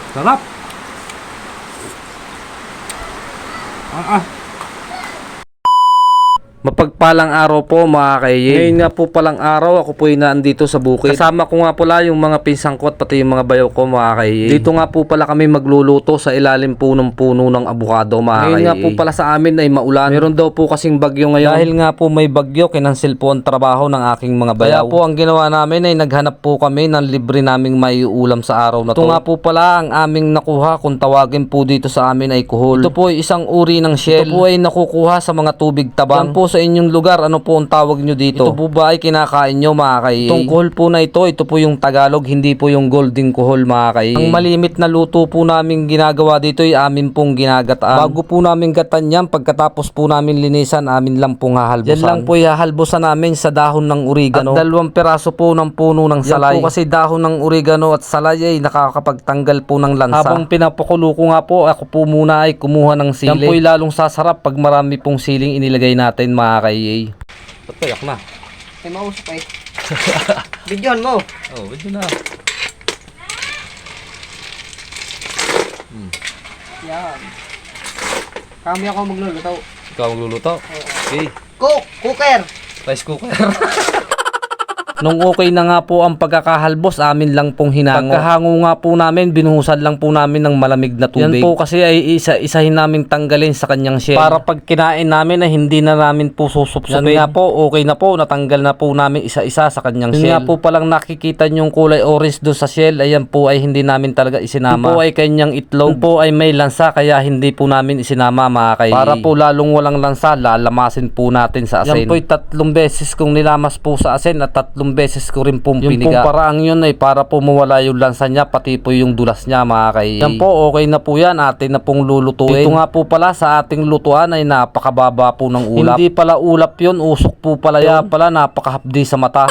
Sarap. Mapagpalang araw po mga kaiye. Ngayon nga po palang araw, ako po ay naandito sa bukid. Kasama ko nga pala yung mga pinsang ko at pati yung mga bayaw ko mga kaiye. Dito nga po pala kami magluluto sa ilalim po ng puno ng abukado mga kaiye. Ngayon nga po pala sa amin ay maulan. Meron daw po kasing bagyo ngayon. Dahil nga po may bagyo, kinansil po ang trabaho ng aking mga bayaw. Kaya po ang ginawa namin ay naghanap po kami ng libre naming maiulam sa araw na to. Ito nga po pala ang aming nakuha, kung tawagin po dito sa amin ay kuhol. Ito po ay isang uri ng shell. Ito po ay nakukuha sa mga tubig tabang. Yan po sa inyong lugar, ano po ang tawag nyo dito? Ito po ba ay kinakain nyo mga kaiye? Itong kuhol po na ito po yung Tagalog, hindi po yung golden kuhol mga kaiye. Ang malimit na luto po namin ginagawa dito ay amin pong ginagataan. Bago po namin gatan yan, pagkatapos po namin linisan, amin lang pong hahalbusan. Yan lang po ihahalbusan namin sa dahon ng oregano. At 2 piraso po ng puno ng salay. Yan po kasi dahon ng oregano at salay ay nakakapagtanggal po ng lansa. Habang pinapakulo ko nga po, ako po muna ay kumuha ng sili. Yan po ay lalong sasarap pag marami pong siling inilagay natin mga kaiye. Ba't payak na? Ay, mausap eh. Videohan mo. Oh, video na. Yan. Kami ako magluluto. Ikaw magluluto? Okay. Cooker. Rice cooker. Nung okay na nga po ang pagkakahalbos, amin lang pong hinango. Pagkahango nga po namin, binuhusan lang po namin ng malamig na tubig. Yan po kasi ay isa-isahin namin tanggalin sa kanyang shell. Para pag kinain namin ay hindi na namin po susupsupin. Yan nga po, okay na po, natanggal na po namin isa-isa sa kanyang shell. Yan nga po palang nakikita yung kulay orange doon sa shell, ayan po ay hindi namin talaga isinama. Yan po ay kanyang itlog. Yan po ay may lansa, kaya hindi po namin isinama mga kaiye. Para po lalong walang lansa, lalamasin po natin sa asin. Yan po ay 3 beses kong nilamas po sa asin at 3 beses ko rin pong piniga. Yung pong paraang yun ay para po mawala yung lansa niya, pati po yung dulas niya mga kaiye. Yan po, okay na po yan, atin na pong lulutuin. Ito nga po pala sa ating lutuan ay napakababa po ng ulap. Hindi pala ulap yun, usok po pala yun. Pala napakahapdi sa mata.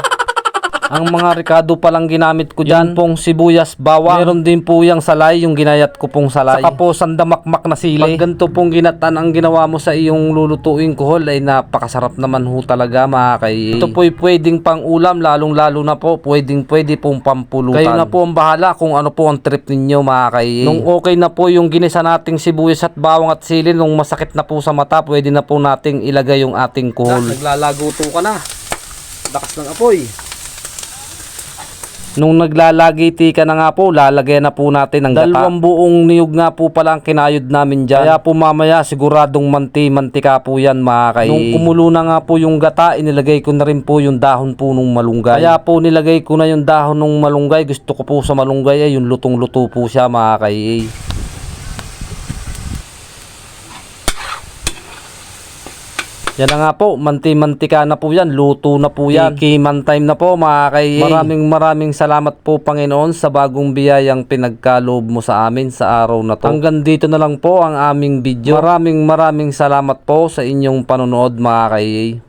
Ang mga ricado palang ginamit ko dyan, pong sibuyas, bawang. Meron din po yung salay, yung ginayat ko pong salay. Saka po sandamakmak na sili. Pag ganito pong ginatan ang ginawa mo sa iyong lulutuing kuhol ay napakasarap naman ho talaga mga kaiye. Ito po'y pwedeng pang ulam, lalong lalo na po pwede pong pampulutan. Kayo na po ang bahala kung ano po ang trip ninyo mga kaiye. Nung okay na po yung ginisa nating sibuyas at bawang at sili, nung masakit na po sa mata, pwede na po nating ilagay yung ating kuhol. Naglalaguto ka na. Lakas ng apoy. Nung naglalagiti ka na nga po, lalagyan na po natin ng gata. 2 buong niyog nga po pala ang kinayod namin dyan. Kaya po mamaya siguradong mantika po yan mga kaiye. Nung kumulo na nga po yung gata, inilagay ko na rin po yung dahon po ng malunggay. Kaya po nilagay ko na yung dahon ng malunggay. Gusto ko po sa malunggay ay yung lutong-luto po siya mga kaiye. Yan na nga po, mantika na po yan, luto na po yan. Kikiman time na po mga kaiye. Maraming salamat po Panginoon sa bagong biyayang pinagkaloob mo sa amin sa araw na to. Hanggang dito na lang po ang aming video. Maraming salamat po sa inyong panonood mga kaiye.